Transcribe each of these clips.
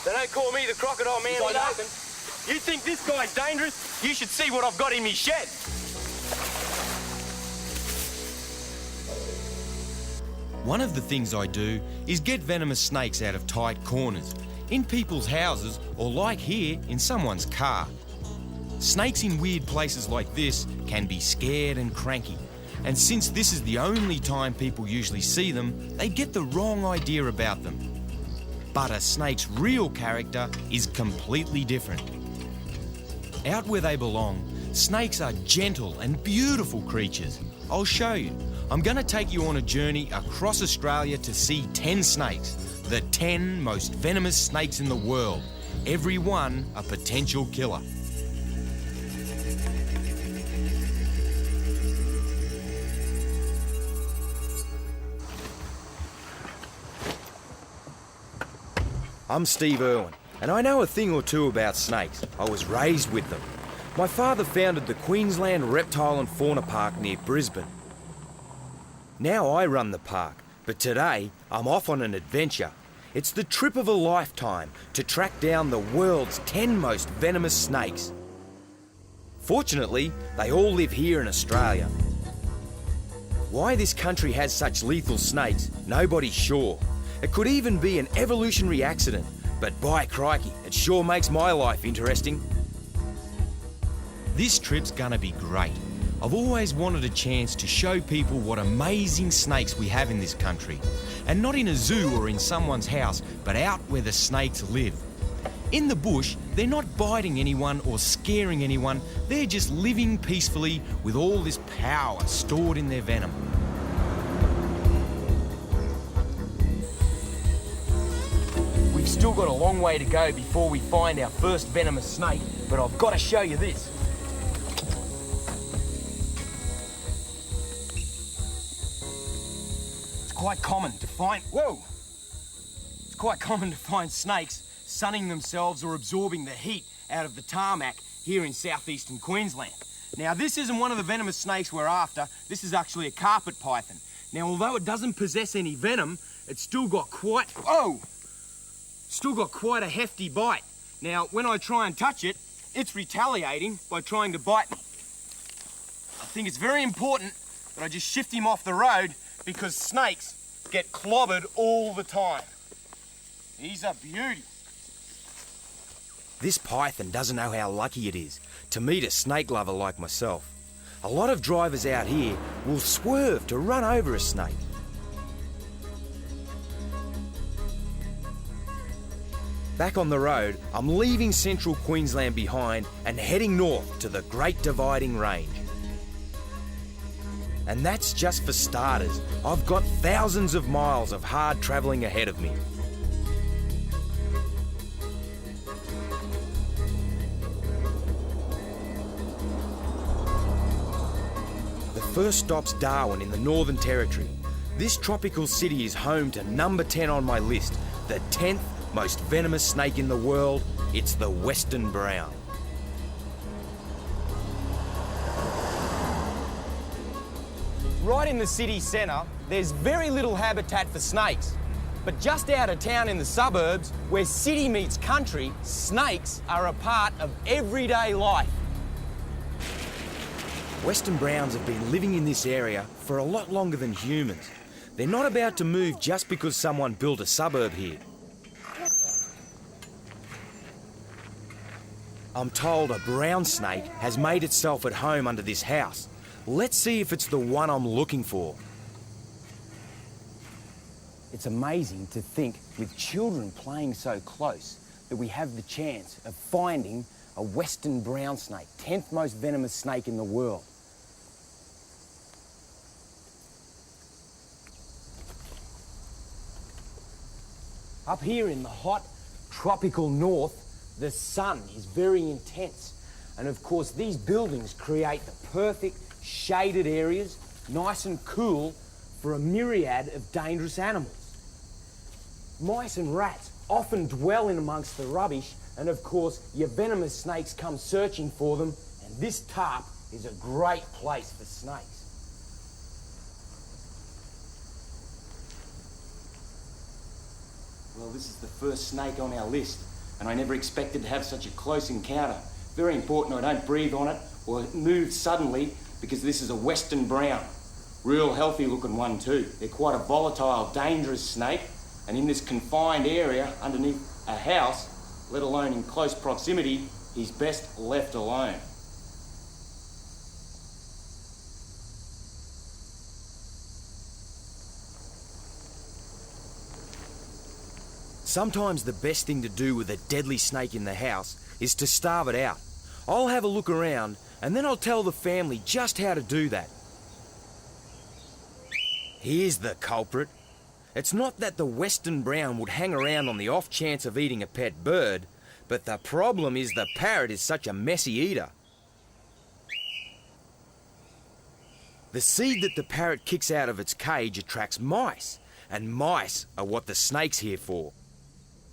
They don't call me the crocodile man. You think this guy's dangerous? You should see what I've got in me shed. One of the things I do is get venomous snakes out of tight corners, in people's houses, or like here, in someone's car. Snakes in weird places like this can be scared and cranky, and since this is the only time people usually see them, they get the wrong idea about them. But a snake's real character is completely different. Out where they belong, snakes are gentle and beautiful creatures. I'll show you. I'm going to take you on a journey across Australia to see 10 snakes, the 10 most venomous snakes in the world, every one a potential killer. I'm Steve Irwin, and I know a thing or two about snakes. I was raised with them. My father founded the Queensland Reptile and Fauna Park near Brisbane. Now I run the park, but today I'm off on an adventure. It's the trip of a lifetime to track down the world's 10 most venomous snakes. Fortunately, they all live here in Australia. Why this country has such lethal snakes, nobody's sure. It could even be an evolutionary accident, but by crikey, it sure makes my life interesting. This trip's gonna be great. I've always wanted a chance to show people what amazing snakes we have in this country. And not in a zoo or in someone's house, but out where the snakes live. In the bush, they're not biting anyone or scaring anyone, they're just living peacefully with all this power stored in their venom. We've still got a long way to go before we find our first venomous snake, but I've got to show you this. It's quite common to find snakes sunning themselves or absorbing the heat out of the tarmac here in southeastern Queensland. Now, this isn't one of the venomous snakes we're after. This is actually a carpet python. Now, although it doesn't possess any venom, it's still got quite a hefty bite. Now, when I try and touch it, it's retaliating by trying to bite me. I think it's very important that I just shift him off the road because snakes get clobbered all the time. He's a beauty. This python doesn't know how lucky it is to meet a snake lover like myself. A lot of drivers out here will swerve to run over a snake. Back on the road, I'm leaving central Queensland behind and heading north to the Great Dividing Range. And that's just for starters. I've got thousands of miles of hard travelling ahead of me. The first stop's Darwin in the Northern Territory. This tropical city is home to number 10 on my list, the 10th most venomous snake in the world. It's the western brown. Right in the city centre, there's very little habitat for snakes. But just out of town in the suburbs, where city meets country, snakes are a part of everyday life. Western browns have been living in this area for a lot longer than humans. They're not about to move just because someone built a suburb here. I'm told a brown snake has made itself at home under this house. Let's see if it's the one I'm looking for. It's amazing to think, with children playing so close, that we have the chance of finding a western brown snake, 10th most venomous snake in the world. Up here in the hot, tropical north, the sun is very intense. And of course, these buildings create the perfect shaded areas, nice and cool, for a myriad of dangerous animals. Mice and rats often dwell in amongst the rubbish, and of course, your venomous snakes come searching for them, and this tarp is a great place for snakes. Well, this is the first snake on our list, and I never expected to have such a close encounter. Very important I don't breathe on it or move suddenly, because this is a western brown. Real healthy looking one too. They're quite a volatile, dangerous snake, and in this confined area underneath a house, let alone in close proximity, he's best left alone. Sometimes the best thing to do with a deadly snake in the house is to starve it out. I'll have a look around and then I'll tell the family just how to do that. Here's the culprit. It's not that the western brown would hang around on the off chance of eating a pet bird, but the problem is the parrot is such a messy eater. The seed that the parrot kicks out of its cage attracts mice, and mice are what the snake's here for.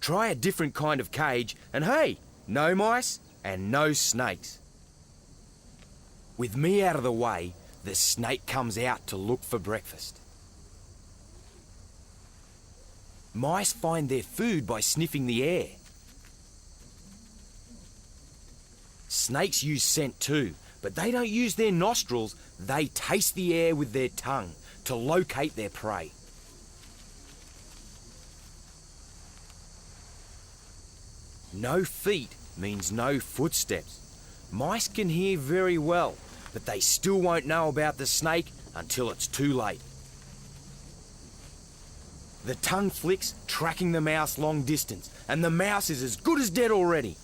Try a different kind of cage and hey, no mice and no snakes. With me out of the way, the snake comes out to look for breakfast. Mice find their food by sniffing the air. Snakes use scent too, but they don't use their nostrils, they taste the air with their tongue to locate their prey. No feet means no footsteps. Mice can hear very well, but they still won't know about the snake until it's too late. The tongue flicks, tracking the mouse long distance, and the mouse is as good as dead already.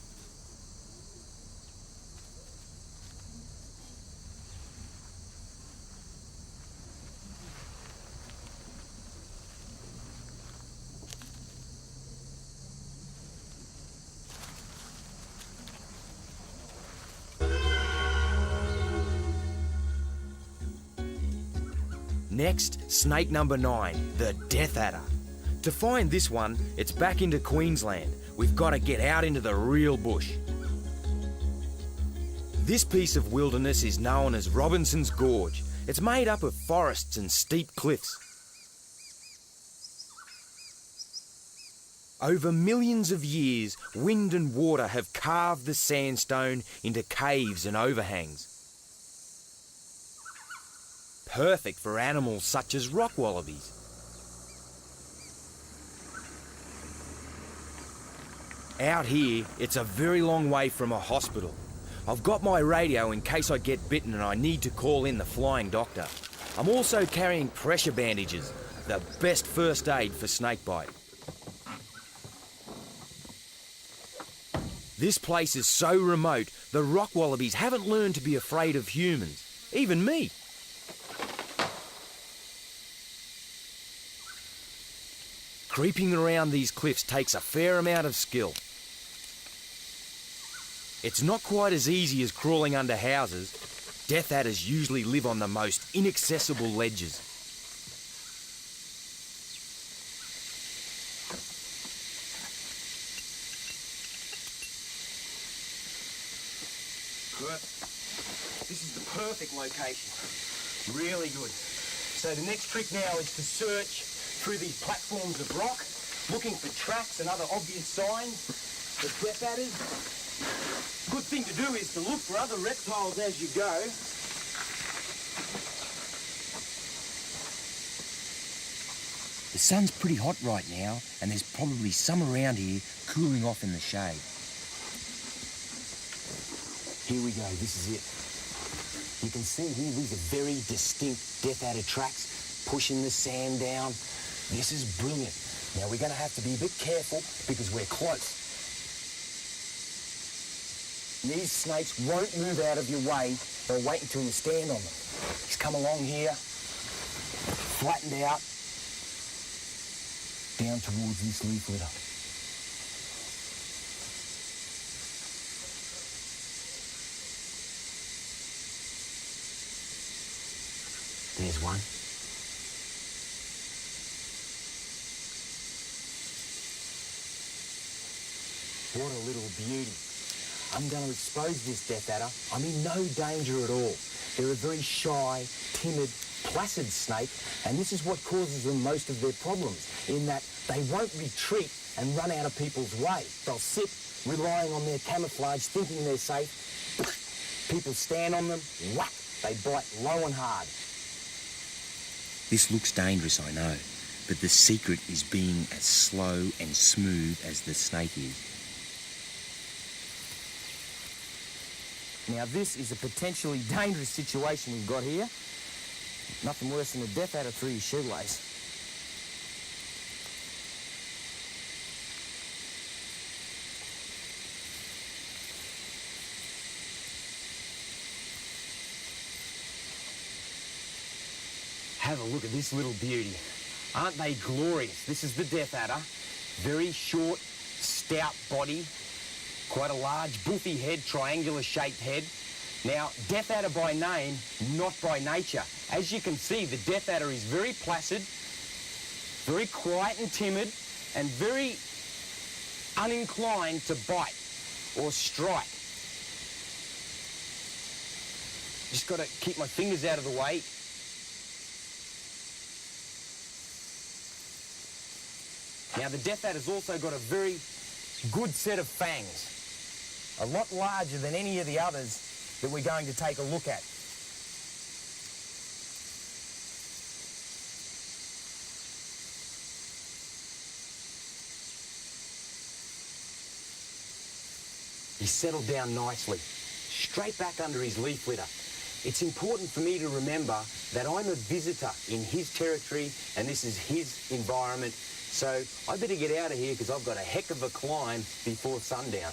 Next, snake number 9, the death adder. To find this one, it's back into Queensland. We've got to get out into the real bush. This piece of wilderness is known as Robinson's Gorge. It's made up of forests and steep cliffs. Over millions of years, wind and water have carved the sandstone into caves and overhangs. Perfect for animals such as rock wallabies. Out here, it's a very long way from a hospital. I've got my radio in case I get bitten and I need to call in the flying doctor. I'm also carrying pressure bandages, the best first aid for snakebite. This place is so remote, the rock wallabies haven't learned to be afraid of humans, even me. Creeping around these cliffs takes a fair amount of skill. It's not quite as easy as crawling under houses. Death adders usually live on the most inaccessible ledges. This is the perfect location. Really good. So the next trick now is to search through these platforms of rock, looking for tracks and other obvious signs of death adders. Good thing to do is to look for other reptiles as you go. The sun's pretty hot right now, and there's probably some around here cooling off in the shade. Here we go, this is it. You can see here, these are very distinct death adder tracks, pushing the sand down. This is brilliant. Now we're going to have to be a bit careful because we're close. These snakes won't move out of your way. They'll wait until you stand on them. He's come along here, flattened out, down towards this leaf litter. There's one. What a little beauty. I'm going to expose this death adder. I'm in no danger at all. They're a very shy, timid, placid snake, and this is what causes them most of their problems, in that they won't retreat and run out of people's way. They'll sit, relying on their camouflage, thinking they're safe. People stand on them, whack, they bite low and hard. This looks dangerous, I know, but the secret is being as slow and smooth as the snake is. Now this is a potentially dangerous situation we've got here. Nothing worse than a death adder through your shoelace. Have a look at this little beauty. Aren't they glorious? This is the death adder. Very short, stout body, quite a large, boofy head, triangular-shaped head. Now, death adder by name, not by nature. As you can see, the death adder is very placid, very quiet and timid, and very uninclined to bite or strike. Just got to keep my fingers out of the way. Now, the death adder's also got a very good set of fangs, a lot larger than any of the others that we're going to take a look at. He's settled down nicely, straight back under his leaf litter. It's important for me to remember that I'm a visitor in his territory and this is his environment, so I better get out of here because I've got a heck of a climb before sundown.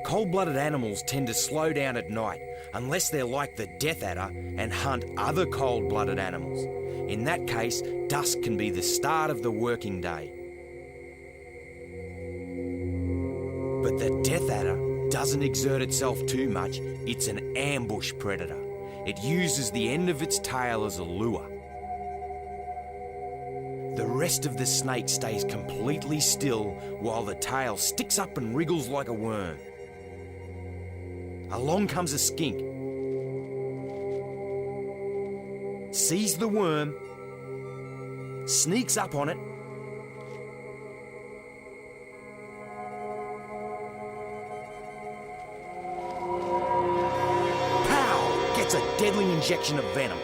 Cold-blooded animals tend to slow down at night unless they're like the death adder and hunt other cold-blooded animals. In that case, dusk can be the start of the working day. But the death adder doesn't exert itself too much. It's an ambush predator. It uses the end of its tail as a lure. The rest of the snake stays completely still while the tail sticks up and wriggles like a worm. Along comes a skink, sees the worm, sneaks up on it, pow! Gets a deadly injection of venom.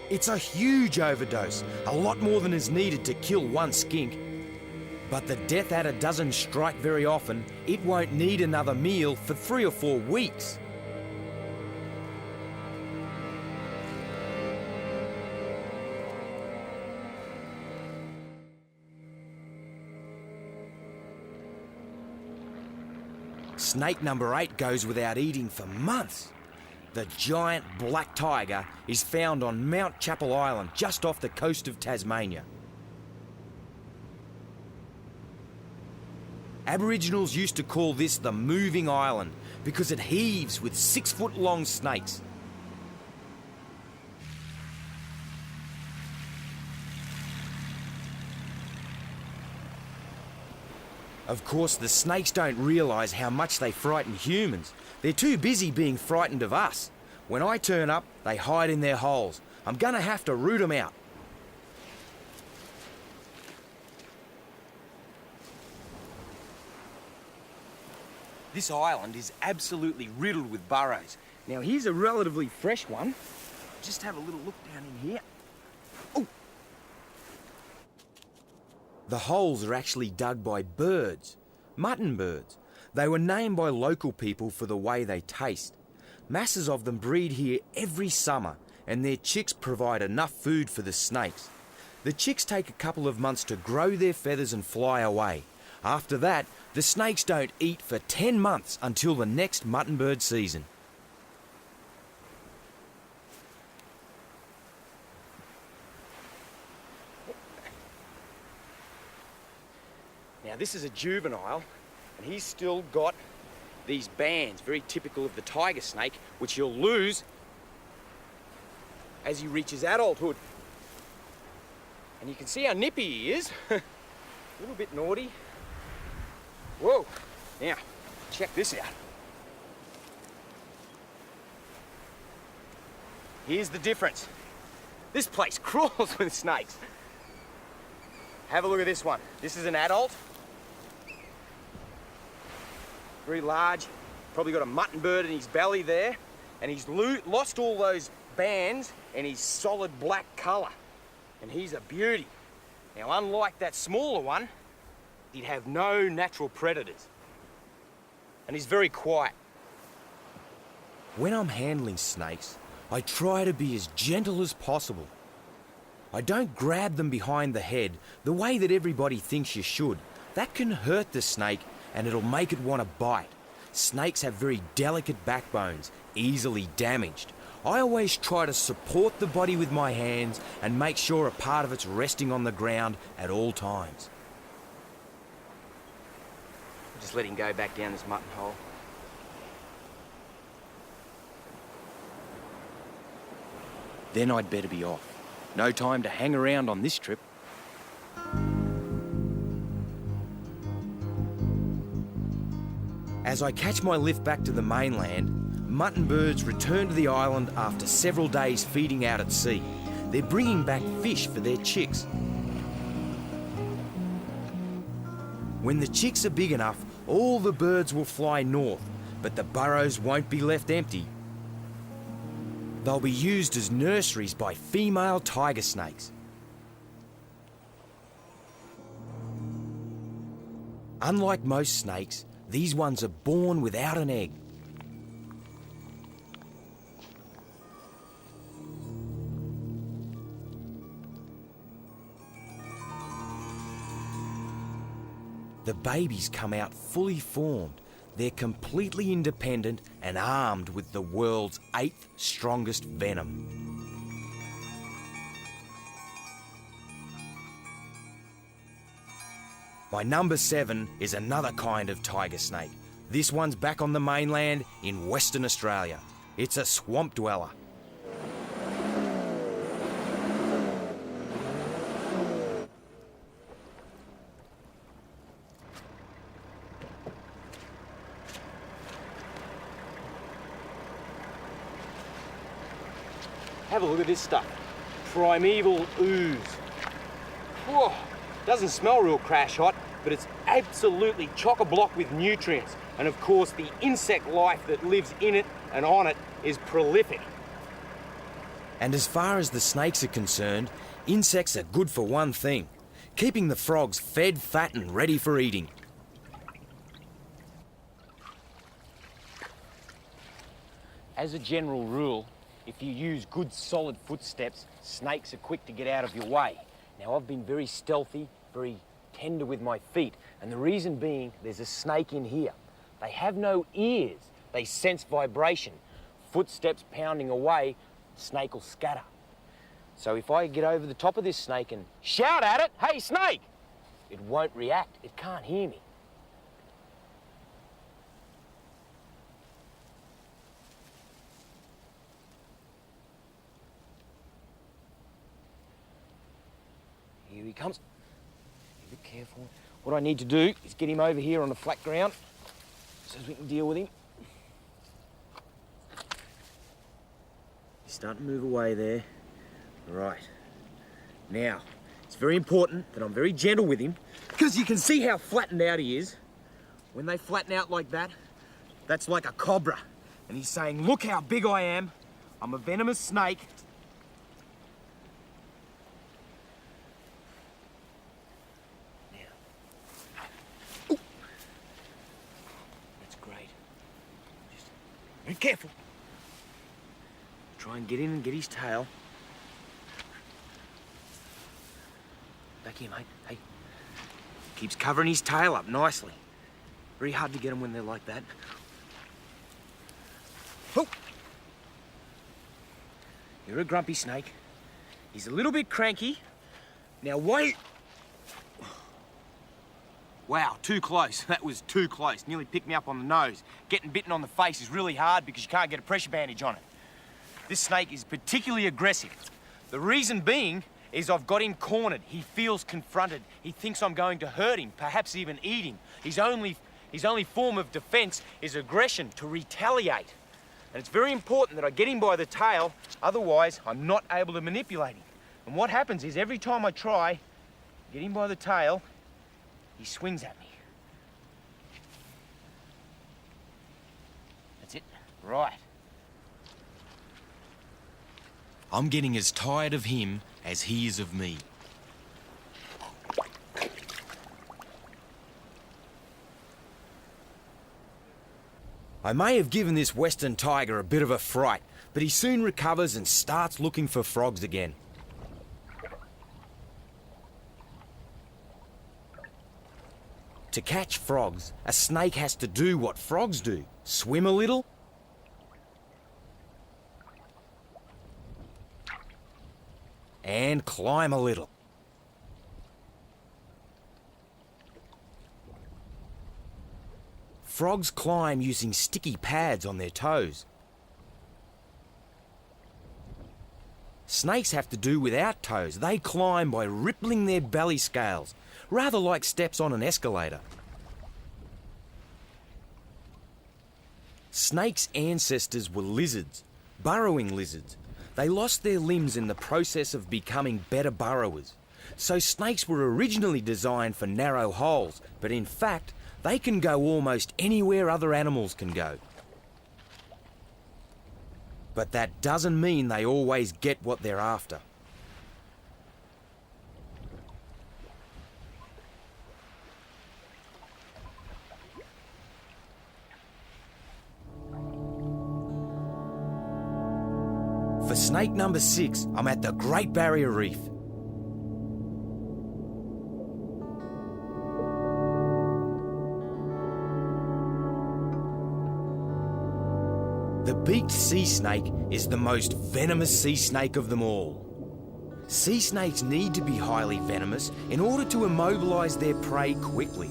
It's a huge overdose, a lot more than is needed to kill one skink. But the death adder doesn't strike very often. It won't need another meal for 3 or 4 weeks. Snake number 8 goes without eating for months. The giant black tiger is found on Mount Chapel Island, just off the coast of Tasmania. Aboriginals used to call this the moving island because it heaves with 6-foot-long snakes. Of course, the snakes don't realise how much they frighten humans. They're too busy being frightened of us. When I turn up, they hide in their holes. I'm gonna have to root them out. This island is absolutely riddled with burrows. Now here's a relatively fresh one. Just have a little look down in here. Oh! The holes are actually dug by birds, mutton birds. They were named by local people for the way they taste. Masses of them breed here every summer, and their chicks provide enough food for the snakes. The chicks take a couple of months to grow their feathers and fly away. After that, the snakes don't eat for 10 months until the next mutton bird season. Now this is a juvenile, and he's still got these bands, very typical of the tiger snake, which you'll lose as he reaches adulthood. And you can see how nippy he is. A little bit naughty. Whoa. Now, check this out. Here's the difference. This place crawls with snakes. Have a look at this one. This is an adult. Very large. Probably got a mutton bird in his belly there. And he's lost all those bands and his solid black colour. And he's a beauty. Now, unlike that smaller one, he'd have no natural predators. And he's very quiet. When I'm handling snakes, I try to be as gentle as possible. I don't grab them behind the head the way that everybody thinks you should. That can hurt the snake and it'll make it want to bite. Snakes have very delicate backbones, easily damaged. I always try to support the body with my hands and make sure a part of it's resting on the ground at all times. Just let him go back down this mutton hole. Then I'd better be off. No time to hang around on this trip. As I catch my lift back to the mainland, mutton birds return to the island after several days feeding out at sea. They're bringing back fish for their chicks. When the chicks are big enough, all the birds will fly north, but the burrows won't be left empty. They'll be used as nurseries by female tiger snakes. Unlike most snakes, these ones are born without an egg. The babies come out fully formed. They're completely independent and armed with the world's 8th strongest venom. My number 7 is another kind of tiger snake. This one's back on the mainland in Western Australia. It's a swamp dweller. Have a look at this stuff. Primeval ooze. Whoa, doesn't smell real crash hot, but it's absolutely chock-a-block with nutrients. And of course, the insect life that lives in it and on it is prolific. And as far as the snakes are concerned, insects are good for one thing: keeping the frogs fed, fat and ready for eating. As a general rule, if you use good solid footsteps, snakes are quick to get out of your way. Now, I've been very stealthy, very tender with my feet, and the reason being there's a snake in here. They have no ears. They sense vibration. Footsteps pounding away, snake will scatter. So if I get over the top of this snake and shout at it, "Hey, snake!" it won't react. It can't hear me. Here he comes. Be a bit careful. What I need to do is get him over here on the flat ground so we can deal with him. He's starting to move away there. Right. Now, it's very important that I'm very gentle with him because you can see how flattened out he is. When they flatten out like that, that's like a cobra. And he's saying, "Look how big I am. I'm a venomous snake." Be careful. Try and get in and get his tail. Back here, mate. Hey. Keeps covering his tail up nicely. Very hard to get them when they're like that. Oh! You're a grumpy snake. He's a little bit cranky. Now wait. Wow, too close. That was too close. Nearly picked me up on the nose. Getting bitten on the face is really hard because you can't get a pressure bandage on it. This snake is particularly aggressive. The reason being is I've got him cornered. He feels confronted. He thinks I'm going to hurt him, perhaps even eat him. His only form of defense is aggression, to retaliate. And it's very important that I get him by the tail, otherwise I'm not able to manipulate him. And what happens is every time I try, get him by the tail, he swings at me. That's it. Right. I'm getting as tired of him as he is of me. I may have given this western tiger a bit of a fright, but he soon recovers and starts looking for frogs again. To catch frogs, a snake has to do what frogs do: swim a little and climb a little. Frogs climb using sticky pads on their toes. Snakes have to do without toes. They climb by rippling their belly scales, rather like steps on an escalator. Snakes' ancestors were lizards, burrowing lizards. They lost their limbs in the process of becoming better burrowers. So snakes were originally designed for narrow holes, but in fact, they can go almost anywhere other animals can go. But that doesn't mean they always get what they're after. For snake number 6, I'm at the Great Barrier Reef. The beaked sea snake is the most venomous sea snake of them all. Sea snakes need to be highly venomous in order to immobilize their prey quickly.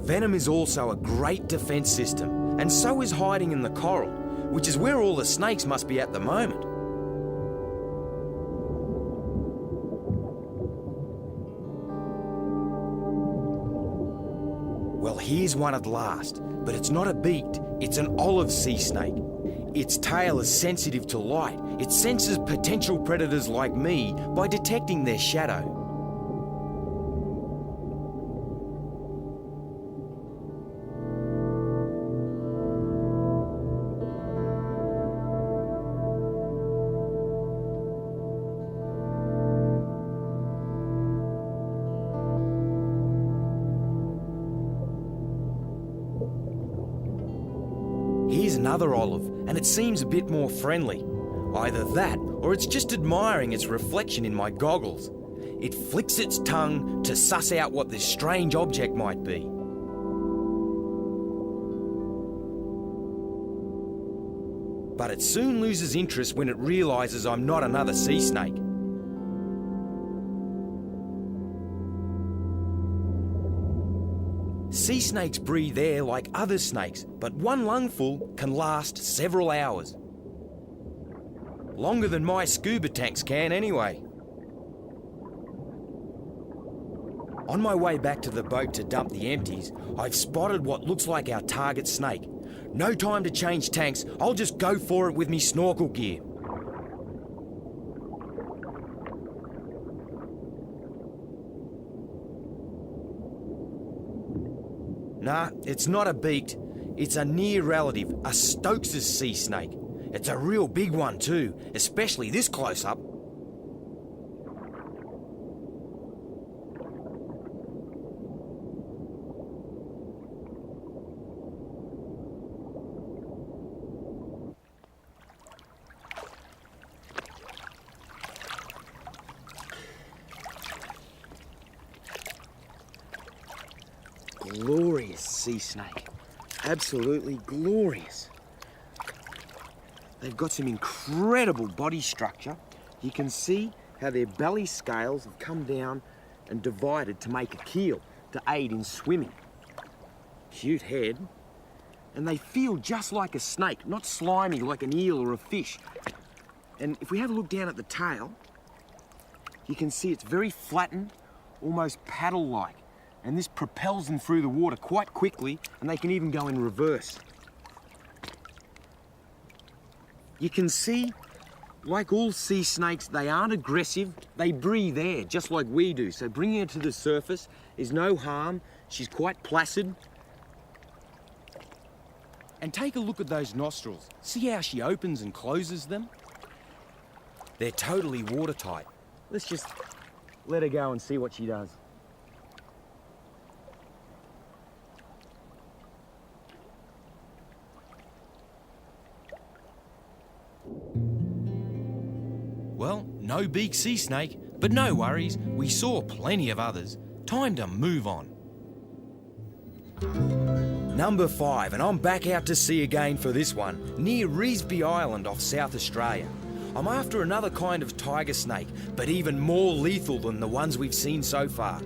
Venom is also a great defense system, and so is hiding in the coral, which is where all the snakes must be at the moment. Well, here's one at last, but it's not a beaked, it's an olive sea snake. Its tail is sensitive to light. It senses potential predators like me by detecting their shadow. Here's another olive, and it seems a bit more friendly. Either that, or it's just admiring its reflection in my goggles. It flicks its tongue to suss out what this strange object might be. But it soon loses interest when it realises I'm not another sea snake. Sea snakes breathe air like other snakes, but one lungful can last several hours. Longer than my scuba tanks can anyway. On my way back to the boat to dump the empties, I've spotted what looks like our target snake. No time to change tanks, I'll just go for it with me snorkel gear. Nah, it's not a beaked. It's a near relative, a Stokes' sea snake. It's a real big one too, especially this close up. Glorious sea snake. Absolutely glorious. They've got some incredible body structure. You can see how their belly scales have come down and divided to make a keel to aid in swimming. Cute head. and they feel just like a snake, not slimy like an eel or a fish. And if we have a look down at the tail, you can see it's very flattened, almost paddle-like. And this propels them through the water quite quickly, and they can even go in reverse. You can see, like all sea snakes, they aren't aggressive. They breathe air, just like we do. So bringing her to the surface is no harm. She's quite placid. And take a look at those nostrils. See how she opens and closes them? They're totally watertight. Let's just let her go and see what she does. Well, no big sea snake, but no worries, we saw plenty of others. Time to move on. Number 5, and I'm back out to sea again for this one, near Revesby Island off South Australia. I'm after another kind of tiger snake, but even more lethal than the ones we've seen so far.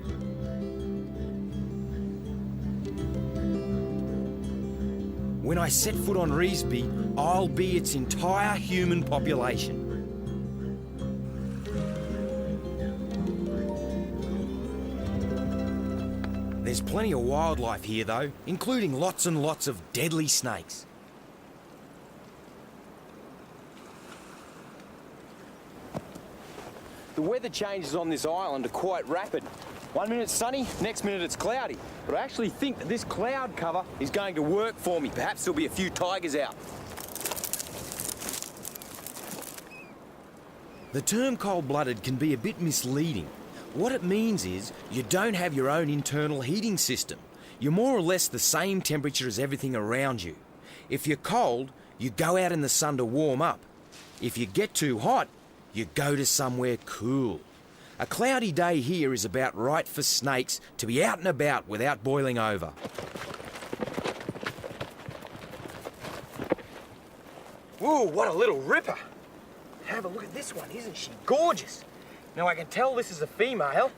When I set foot on Revesby, I'll be its entire human population. There's plenty of wildlife here though, including lots and lots of deadly snakes. The weather changes on this island are quite rapid. 1 minute it's sunny, next minute it's cloudy. But I actually think that this cloud cover is going to work for me. Perhaps there'll be a few tigers out. The term cold-blooded can be a bit misleading. What it means is you don't have your own internal heating system. You're more or less the same temperature as everything around you. If you're cold, you go out in the sun to warm up. If you get too hot, you go to somewhere cool. A cloudy day here is about right for snakes to be out and about without boiling over. Whoa, what a little ripper. Have a look at this one, isn't she gorgeous? Now I can tell this is a female,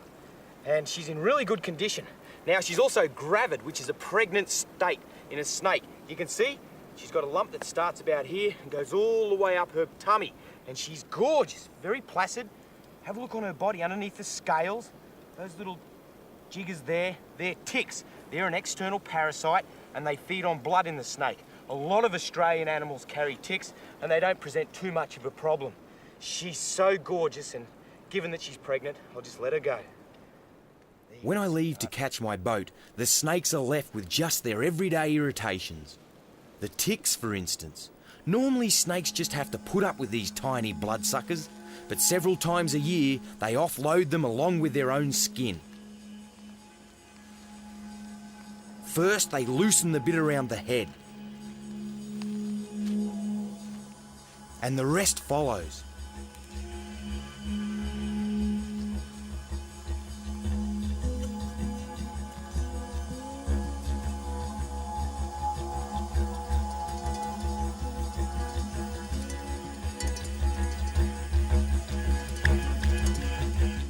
and she's in really good condition. Now she's also gravid, which is a pregnant state in a snake. You can see she's got a lump that starts about here and goes all the way up her tummy. And she's gorgeous, very placid. Have a look on her body underneath the scales. Those little jiggers there, they're ticks. They're an external parasite and they feed on blood in the snake. A lot of Australian animals carry ticks and they don't present too much of a problem. She's so gorgeous, and given that she's pregnant, I'll just let her go. When I leave to catch my boat, the snakes are left with just their everyday irritations. The ticks, for instance. Normally snakes just have to put up with these tiny bloodsuckers, but several times a year they offload them along with their own skin. First they loosen the bit around the head, and the rest follows.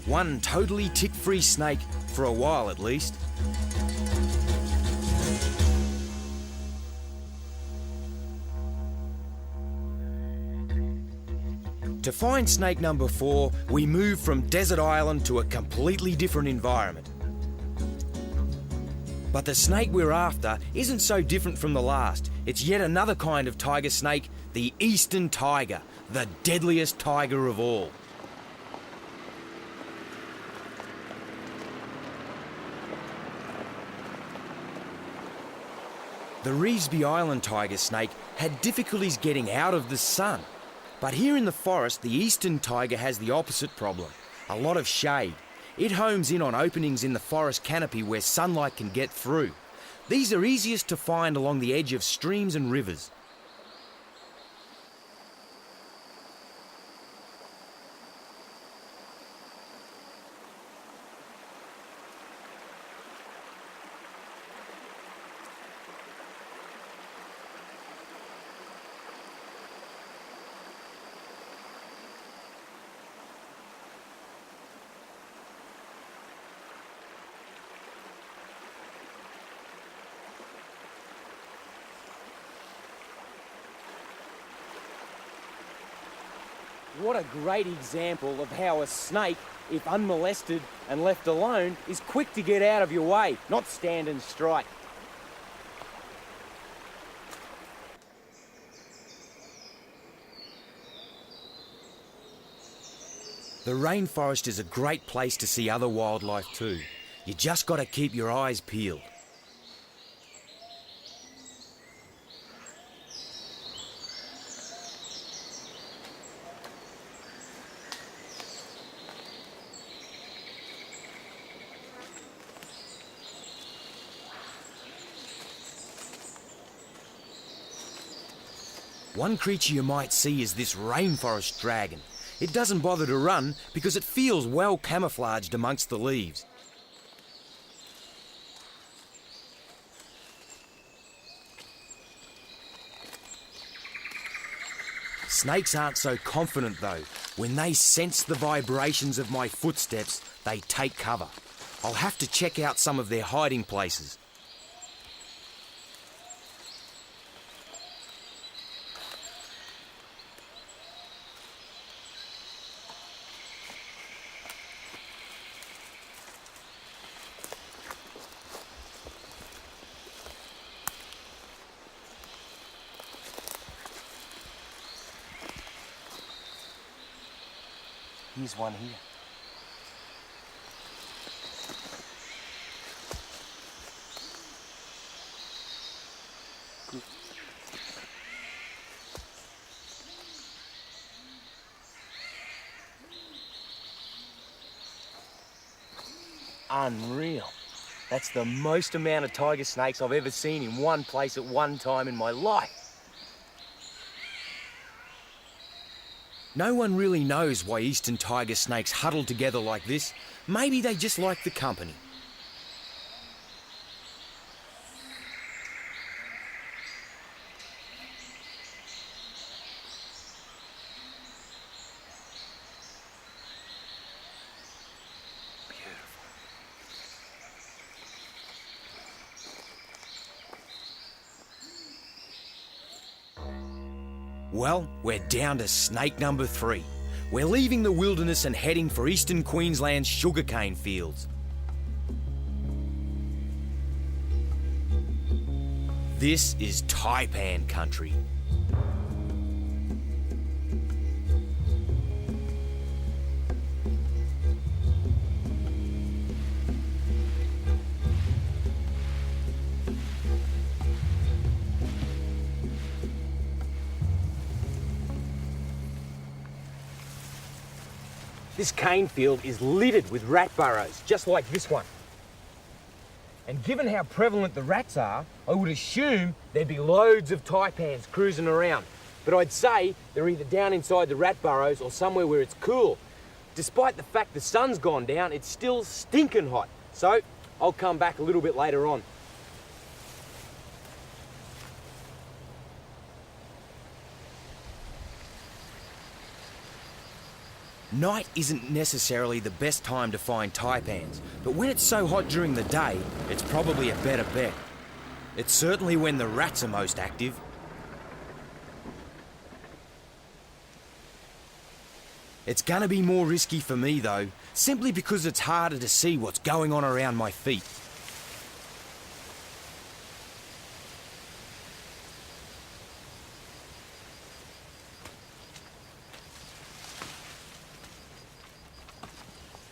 One totally tick-free snake, for a while at least. To find snake number 4, we move from Desert Island to a completely different environment. But the snake we're after isn't so different from the last. It's yet another kind of tiger snake, the eastern tiger, the deadliest tiger of all. The Revesby Island tiger snake had difficulties getting out of the sun. But here in the forest, the eastern tiger has the opposite problem, a lot of shade. It homes in on openings in the forest canopy where sunlight can get through. These are easiest to find along the edge of streams and rivers. What a great example of how a snake, if unmolested and left alone, is quick to get out of your way, not stand and strike. The rainforest is a great place to see other wildlife too. You just got to keep your eyes peeled. One creature you might see is this rainforest dragon. It doesn't bother to run because it feels well camouflaged amongst the leaves. Snakes aren't so confident though. When they sense the vibrations of my footsteps, they take cover. I'll have to check out some of their hiding places. Here's one here. Good. Unreal. That's the most amount of tiger snakes I've ever seen in one place at one time in my life. No one really knows why eastern tiger snakes huddle together like this. Maybe they just like the company. Well, we're down to snake number 3. We're leaving the wilderness and heading for eastern Queensland's sugarcane fields. This is taipan country. This cane field is littered with rat burrows, just like this one. And given how prevalent the rats are, I would assume there'd be loads of taipans cruising around. But I'd say they're either down inside the rat burrows or somewhere where it's cool. Despite the fact the sun's gone down, it's still stinking hot. So I'll come back a little bit later on. Night isn't necessarily the best time to find taipans, but when it's so hot during the day, it's probably a better bet. It's certainly when the rats are most active. It's gonna be more risky for me though, simply because it's harder to see what's going on around my feet.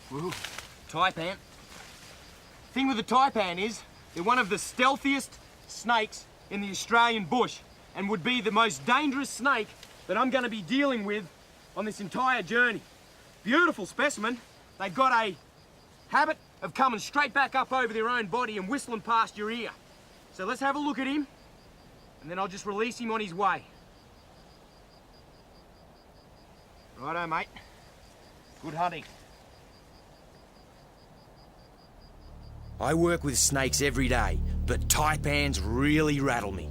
Woo, taipan. Thing with the taipan is, they're one of the stealthiest snakes in the Australian bush and would be the most dangerous snake that I'm going to be dealing with on this entire journey. Beautiful specimen. They've got a habit of coming straight back up over their own body and whistling past your ear. So let's have a look at him, and then I'll just release him on his way. Righto, mate. Good hunting. I work with snakes every day, but taipans really rattle me.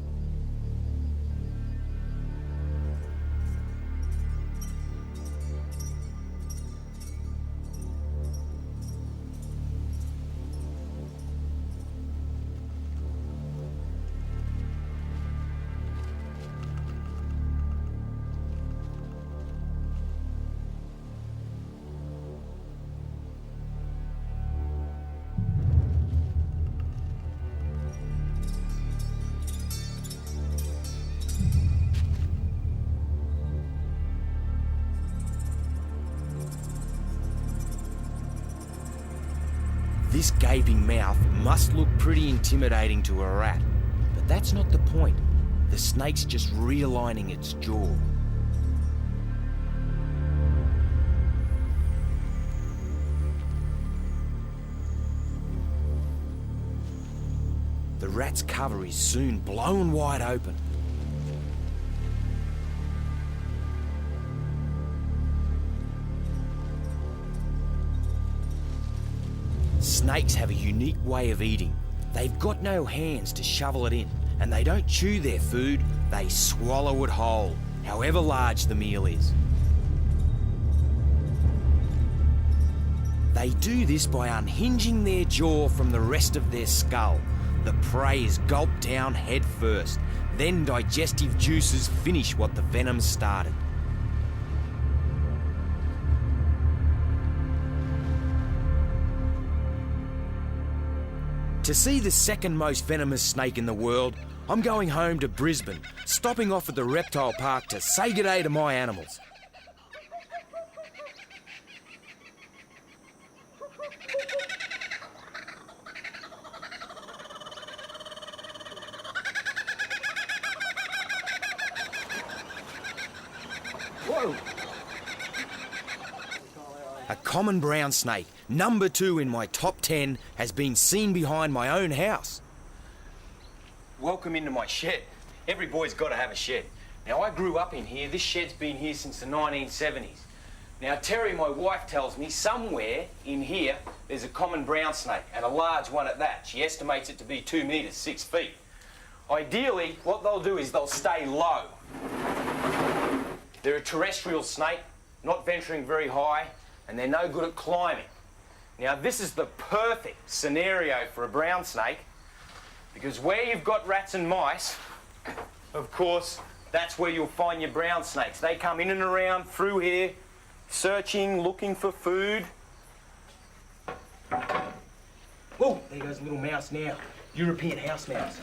This gaping mouth must look pretty intimidating to a rat, but that's not the point. The snake's just realigning its jaw. The rat's cover is soon blown wide open. Snakes have a unique way of eating. They've got no hands to shovel it in, and they don't chew their food, they swallow it whole, however large the meal is. They do this by unhinging their jaw from the rest of their skull. The prey is gulped down head first, then digestive juices finish what the venom started. To see the second most venomous snake in the world, I'm going home to Brisbane, stopping off at the reptile park to say g'day to my animals. Whoa! A common brown snake, number 2 in my top 10, has been seen behind my own house. Welcome into my shed. Every boy's got to have a shed. Now, I grew up in here. This shed's been here since the 1970s. Now, Terry, my wife, tells me somewhere in here there's a common brown snake, and a large one at that. She estimates it to be 2 metres, 6 feet. Ideally, what they'll do is they'll stay low. They're a terrestrial snake, not venturing very high, and they're no good at climbing. Now, this is the perfect scenario for a brown snake, because where you've got rats and mice, of course, that's where you'll find your brown snakes. They come in and around through here, searching, looking for food. Oh, there goes a little mouse now. European house mouse.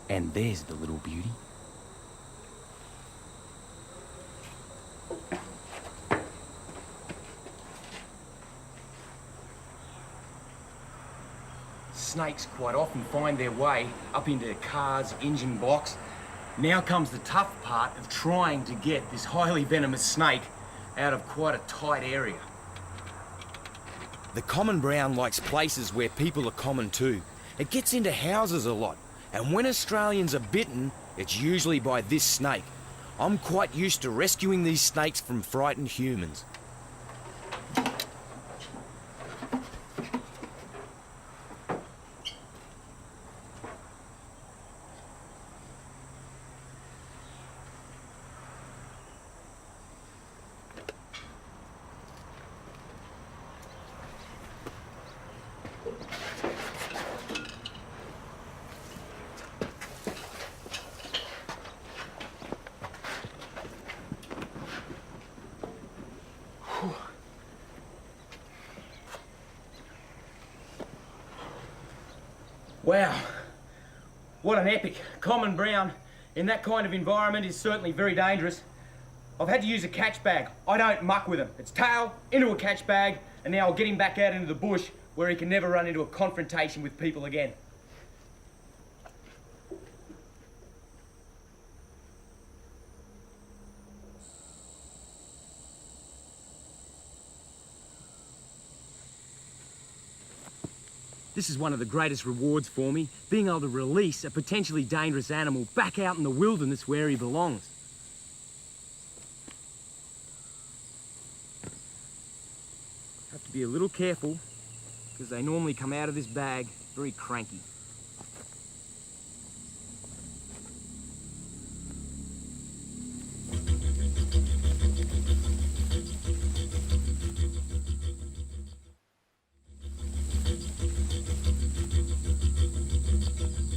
And there's the little beauty. Snakes quite often find their way up into cars, engine blocks. Now comes the tough part of trying to get this highly venomous snake out of quite a tight area. The common brown likes places where people are common too. It gets into houses a lot. And when Australians are bitten, it's usually by this snake. I'm quite used to rescuing these snakes from frightened humans. Wow, what an epic. Common brown in that kind of environment is certainly very dangerous. I've had to use a catch bag. I don't muck with him. It's tail, into a catch bag, and now I'll get him back out into the bush where he can never run into a confrontation with people again. This is one of the greatest rewards for me, being able to release a potentially dangerous animal back out in the wilderness where he belongs. Have to be a little careful, because they normally come out of this bag very cranky.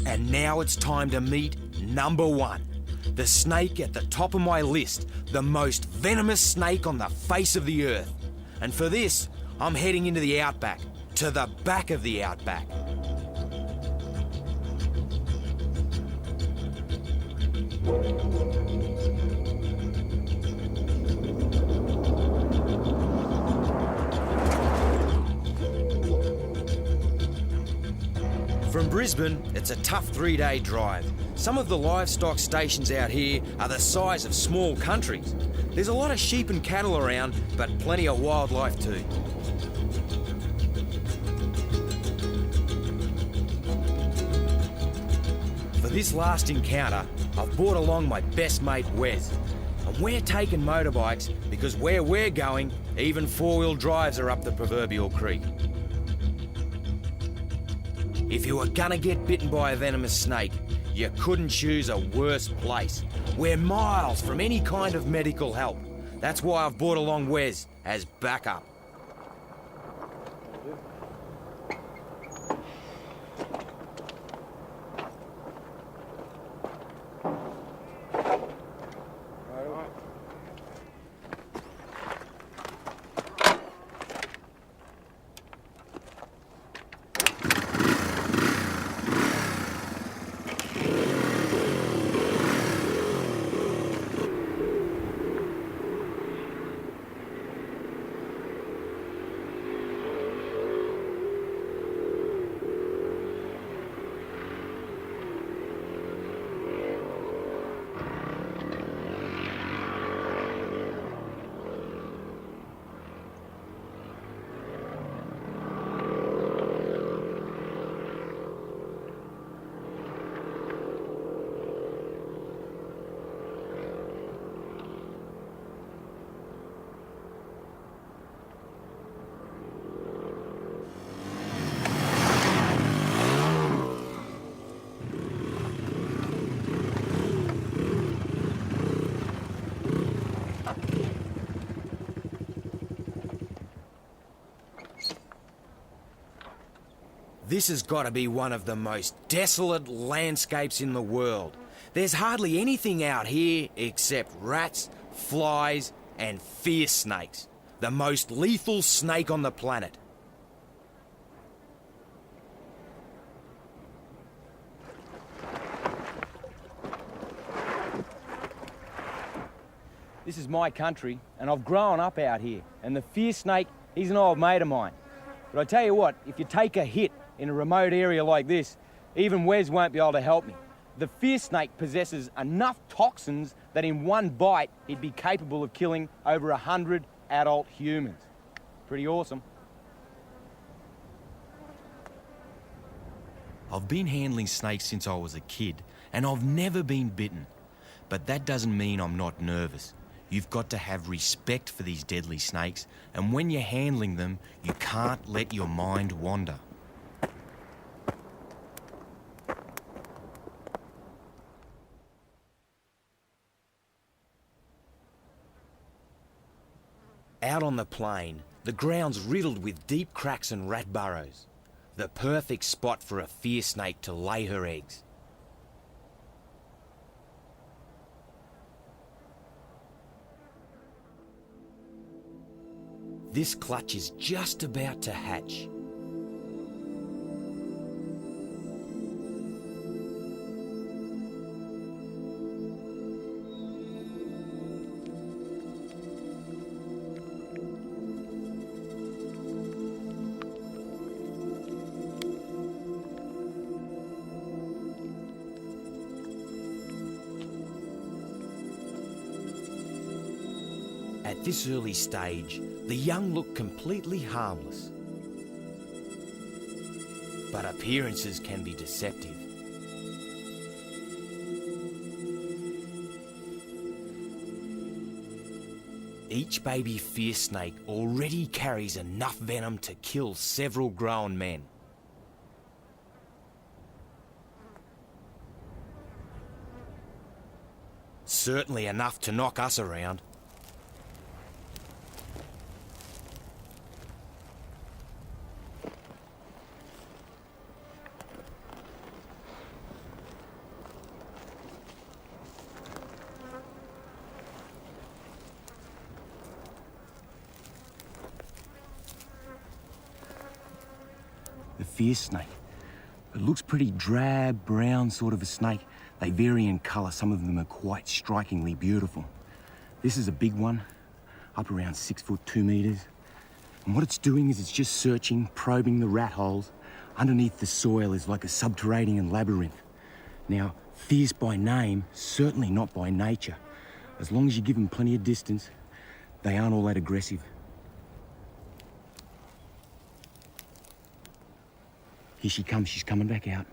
And now it's time to meet number 1. The snake at the top of my list, the most venomous snake on the face of the earth. And for this, I'm heading into the outback, to the back of the outback. From Brisbane, it's a tough 3-day drive. Some of the livestock stations out here are the size of small countries. There's a lot of sheep and cattle around, but plenty of wildlife too. For this last encounter, I've brought along my best mate Wes. And we're taking motorbikes because where we're going, even 4-wheel drives are up the proverbial creek. If you were gonna get bitten by a venomous snake, you couldn't choose a worse place. We're miles from any kind of medical help. That's why I've brought along Wes as backup. This has got to be one of the most desolate landscapes in the world. There's hardly anything out here except rats, flies, and fierce snakes. The most lethal snake on the planet. This is my country, and I've grown up out here. And the fierce snake, he's an old mate of mine. But I tell you what, if you take a hit in a remote area like this, even Wes won't be able to help me. The fierce snake possesses enough toxins that in one bite, he'd be capable of killing over 100 adult humans. Pretty awesome. I've been handling snakes since I was a kid, and I've never been bitten. But that doesn't mean I'm not nervous. You've got to have respect for these deadly snakes, and when you're handling them, you can't let your mind wander. Out on the plain, the ground's riddled with deep cracks and rat burrows. The perfect spot for a fierce snake to lay her eggs. This clutch is just about to hatch. At this early stage, the young look completely harmless. But appearances can be deceptive. Each baby fierce snake already carries enough venom to kill several grown men. Certainly enough to knock us around. fierce snake. It looks pretty drab, brown sort of a snake. They vary in colour. Some of them are quite strikingly beautiful. This is a big one, up around 6 foot 2 metres. And what it's doing is it's just searching, probing the rat holes. Underneath the soil is like a subterranean labyrinth. Now, fierce by name, certainly not by nature. As long as you give them plenty of distance, they aren't all that aggressive. Here she comes, she's coming back out.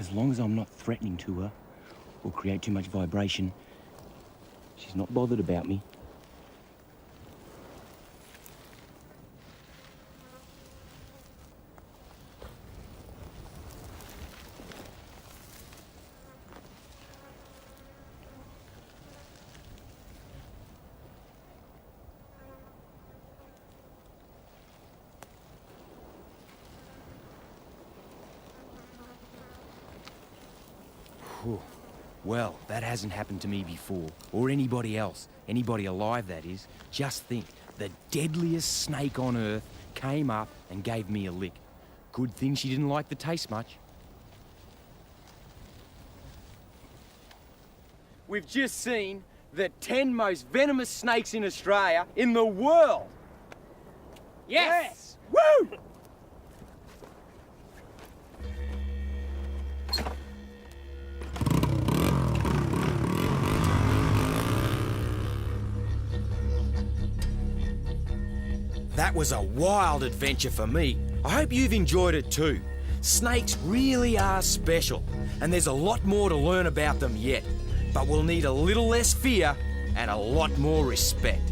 As long as I'm not threatening to her or create too much vibration, she's not bothered about me. Well, that hasn't happened to me before, or anybody else. Anybody alive, that is. Just think, the deadliest snake on Earth came up and gave me a lick. Good thing she didn't like the taste much. We've just seen the 10 most venomous snakes in Australia, in the world. Yes! Woo! That was a wild adventure for me. I hope you've enjoyed it too. Snakes really are special, and there's a lot more to learn about them yet. But we'll need a little less fear and a lot more respect.